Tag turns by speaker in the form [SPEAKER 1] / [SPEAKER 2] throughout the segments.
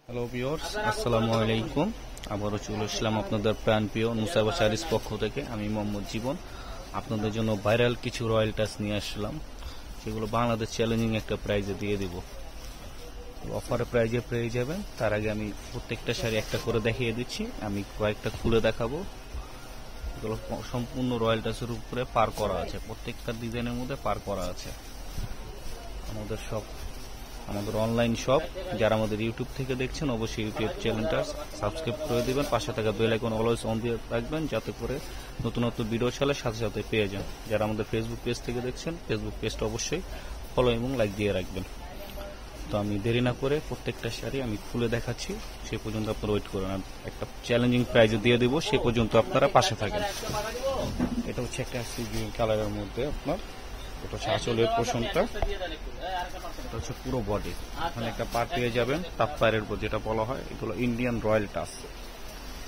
[SPEAKER 1] Hello viewers, আসসালামু আলাইকুম। আবারও চলে আসলাম আপনাদের প্রাণপ্রিয় নুসাইবা শাড়িজ পক্ষ থেকে। আমি মোহাম্মদ জীবন আপনাদের জন্য ভাইরাল কিছু রয়্যাল টাচ নিয়ে আসলাম, সেগুলো বাংলাদেশ চ্যালেঞ্জিং একটা প্রাইজে দিয়ে দিব। অফারে প্রাইজে পেয়ে যাবেন। তার আগে আমি প্রত্যেকটা শাড়ি একটা করে দেখিয়ে দিচ্ছি, আমি কয়েকটা খুলে দেখাবো। এগুলো সম্পূর্ণ রয়্যাল টাচের উপরে পার করা আছে, প্রত্যেকটা ডিজাইনের মধ্যে পার করা আছে। আমাদের অনলাইন শপ, যারা আমাদের ইউটিউব থেকে দেখছেন অবশ্যই ইউটিউব চ্যানেলটা সাবস্ক্রাইব করে দিবেন, পাশে থাকা বেল আইকন অলওয়েজ অন দিয়ে রাখবেন, যাতে করে নতুন নতুন ভিডিও ছাড়লে সাথে সাথে পেয়ে যান। যারা আমাদের ফেসবুক পেজ থেকে দেখছেন, ফেসবুক পেজটা অবশ্যই ফলো এবং লাইক দিয়ে রাখবেন। তো আমি দেরি না করে প্রত্যেকটা শাড়ি আমি খুলে দেখাচ্ছি, সে পর্যন্ত আপনারা ওয়েট করেন। একটা চ্যালেঞ্জিং প্রাইজে দিয়ে দেবো, সে পর্যন্ত আপনারা পাশে থাকেন। এটা হচ্ছে একটা গ্রিন কালারের মধ্যে আপনার, এটা হচ্ছে আঁচলের পোর্শনটা, এটা হচ্ছে পুরো বডি। এখানে একটা পার পেয়ে যাবেন তাপ পায়ের উপর, যেটা বলা হয় এগুলো ইন্ডিয়ান রয়্যাল টাচ।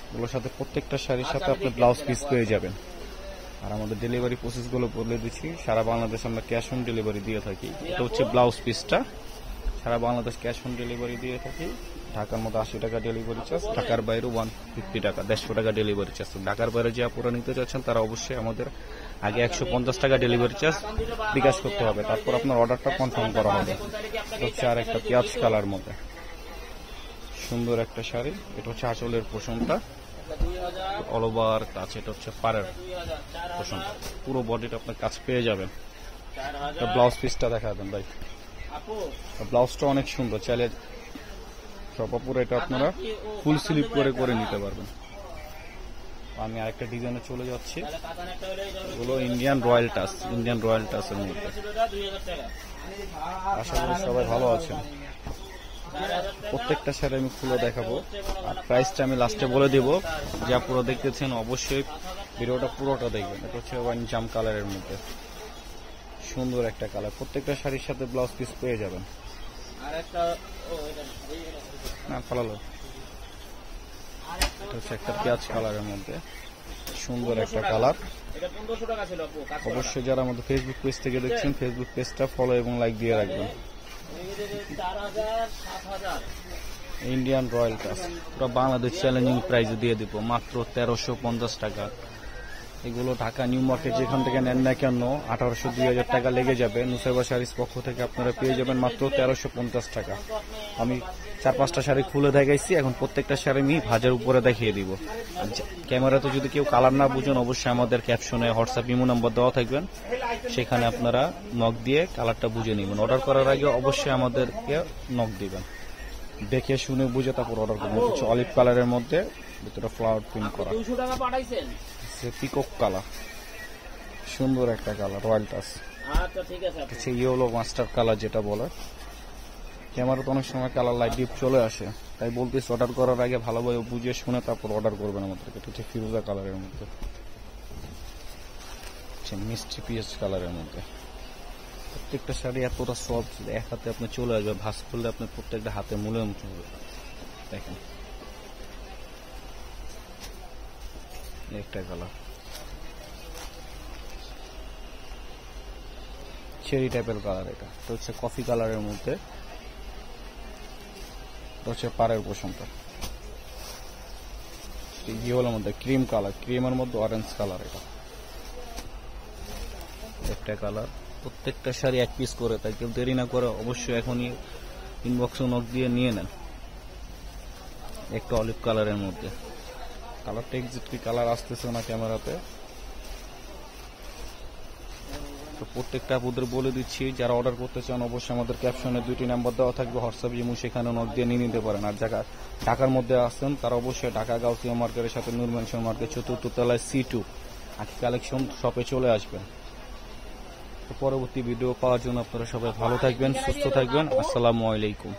[SPEAKER 1] এগুলোর সাথে প্রত্যেকটা শাড়ির সাথে আপনি ব্লাউজ পিস পেয়ে যাবেন। আর আমাদের ডেলিভারি প্রসেসগুলো বলে দিচ্ছি, সারা বাংলাদেশ আমরা ক্যাশ অন ডেলিভারি দিয়ে থাকি। এটা হচ্ছে ব্লাউজ পিসটা, সারা বাংলাদেশ ক্যাশ অন ডেলিভারি দিয়ে থাকি। ঢাকার মধ্যে 80 টাকা ডেলিভারি চার্জ, ঢাকার বাইরে 150 টাকা, 150 টাকা ডেলিভারি চার্জ। ঢাকার বাইরে যে আপনারা নিতে চাচ্ছেন তারা অবশ্যই আমাদের আগে 150 টাকা ডেলিভারি চার্জ বিকাশ করতে হবে, তারপর আপনার অর্ডারটা কনফার্ম করা হবে। হচ্ছে আর একটা পেঁয়াজ কালার মধ্যে সুন্দর একটা শাড়ি, এটা হচ্ছে আঁচলের পোর্শনটা, অল ওভার কাজ। এটা হচ্ছে পাড়ের পোর্শনটা, পুরো বডিটা আপনার কাজ পেয়ে যাবেন। ব্লাউজ পিসটা দেখাবেন ভাই, ব্লাউজটা অনেক সুন্দর, চাইলে সবাপুরে এটা আপনারা ফুল স্লিপ করে নিতে পারবেন। আমি আরেকটা ডিজাইনে চলে যাচ্ছি, এগুলো ইন্ডিয়ান রয়্যাল টাচের মধ্যে। আশা করি সবাই ভালো আছেন। প্রত্যেকটা শাড়ি আমি খুলে দেখাবো, আর প্রাইসটা আমি লাস্টে বলে দেবো। যা পুরো দেখতেছেন অবশ্যই ভিডিওটা পুরোটা দেখবেন। এটা হচ্ছে ওয়াইন জাম কালারের মধ্যে সুন্দর একটা কালার, প্রত্যেকটা শাড়ির সাথে ব্লাউজ পিস পেয়ে যাবেন। এটা হচ্ছে একটা পেঁয়াজ কালারের মধ্যে সুন্দর একটা কালার। অবশ্যই যারা আমাদের ফেসবুক পেজ থেকে দেখছেন, ফেসবুক পেজটা ফলো এবং লাইক দিয়ে রাখবেন। ইন্ডিয়ান রয়্যাল টাচ পুরো বাংলাদেশ চ্যালেঞ্জিং প্রাইজে দিয়ে দিব মাত্র 1350 টাকা। এগুলো ঢাকা নিউ মার্কেট যেখান থেকে নেন না কেন 1800-2000 টাকা লেগে যাবে। নুসাইবা শাড়িজ পক্ষ থেকে আপনারা পেয়ে যাবেন মাত্র 1350 টাকা। আমি 4-5টা শাড়ি খুলে দেখাইছি, এখন প্রত্যেকটা শাড়ি আমি ভাজের উপরে দেখিয়ে দিব। ক্যামেরাতে যদি কেউ কালার না বুঝেন, অবশ্যই আমাদের ক্যাপশনে হোয়াটসঅ্যাপ ইমো নাম্বার দেওয়া থাকবেন, সেখানে আপনারা নক দিয়ে কালারটা বুঝে নেবেন। অর্ডার করার আগে অবশ্যই আমাদেরকে নক দিবেন, দেখে শুনে বুঝে তারপর অর্ডার করবেন। হচ্ছে অলিভ কালারের মধ্যে ভিতরে ফ্লাওয়ার প্রিন্ট করা, পিকক কালার, সুন্দর একটা কালার রয়্যাল টাচ। আচ্ছা, ইয়েলো মাস্টার কালার যেটা বলে। ক্যামেরাতে অনেক সময় কালার লাইট ডিপ চলে আসে, তাই বলতেছি অর্ডার করার আগে ভালোভাবে বুঝে শুনে তারপর অর্ডার করবেন আমাদেরকে। এটা হচ্ছে ফিরোজা কালারের মধ্যে, মিষ্টি পিএস কালারের মধ্যে। প্রত্যেকটা শাড়ি এতটা সফট, এক হাতে আপনি চলে আসবে, ভাঁজ করলে আপনি প্রত্যেকটা হাতে মুলে দেখেন। একটা কালার চেরি টাইপের কালার, এটা হচ্ছে কফি কালারের মধ্যে, হচ্ছে পাড়ের পোষণটা। ইয়েলোর মধ্যে ক্রিম কালার, ক্রিমের মধ্যে অরেঞ্জ কালার, এটা একটা কালার। প্রত্যেকটা শাড়ি এক পিস করে, তাই কেউ দেরি না করে অবশ্যই এখনই ইনবক্সে নক দিয়ে নিয়ে নেন। একটা অলিভ কালারের মধ্যে, কালারটা এক্সাক্টলি কালার আসতেছে না ক্যামেরাতে। তো প্রত্যেকটা আপুদের বলে দিচ্ছি, যারা অর্ডার করতে চান অবশ্যই আমাদের ক্যাপশনে 2টি নাম্বার দেওয়া থাকবে, হোয়াটসঅ্যাপ ইমো, সেখানে নক দিয়ে নিয়ে নিতে পারেন। আর যারা ঢাকার মধ্যে আসছেন তারা অবশ্যই ঢাকা গাউসিয়া মার্কেটের সাথে নূর ম্যানশন মার্কেট 4র্থ তলায় C2 আখি কালেকশন শপে চলে আসবেন। তো পরবর্তী ভিডিও পাওয়ার জন্য আপনারা সবাই ভালো থাকবেন, সুস্থ থাকবেন। আসসালামু আলাইকুম।